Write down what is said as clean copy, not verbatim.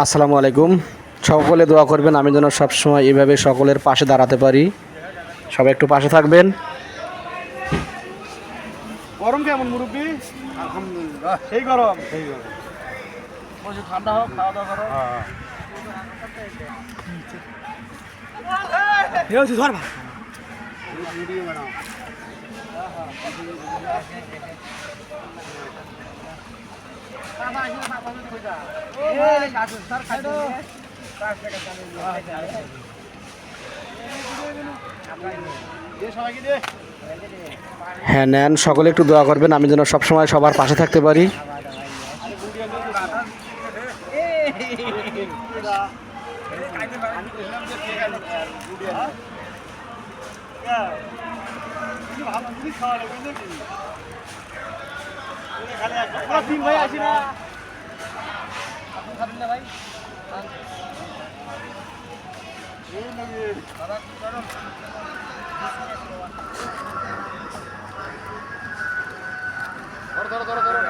আসসালামু আলাইকুম। সকলে দোয়া করবেন আমি যেন সবসময় এভাবে সকলের পাশে দাঁড়াতে পারি। সবাই একটু পাশে থাকবেন। গরম কেমন মুরব্বী? আলহামদুলিল্লাহ সেই গরম বসে ঠান্ডা হোক, খাওয়া দাওয়া করো। ভিডিও বানাও হ্যাঁ নেন, সকলে একটু দোয়া করবেন আমি যেন সবসময় সবার পাশে থাকতে পারি। তিন ভাই আসি না ধরো ধরো ধরো ধরো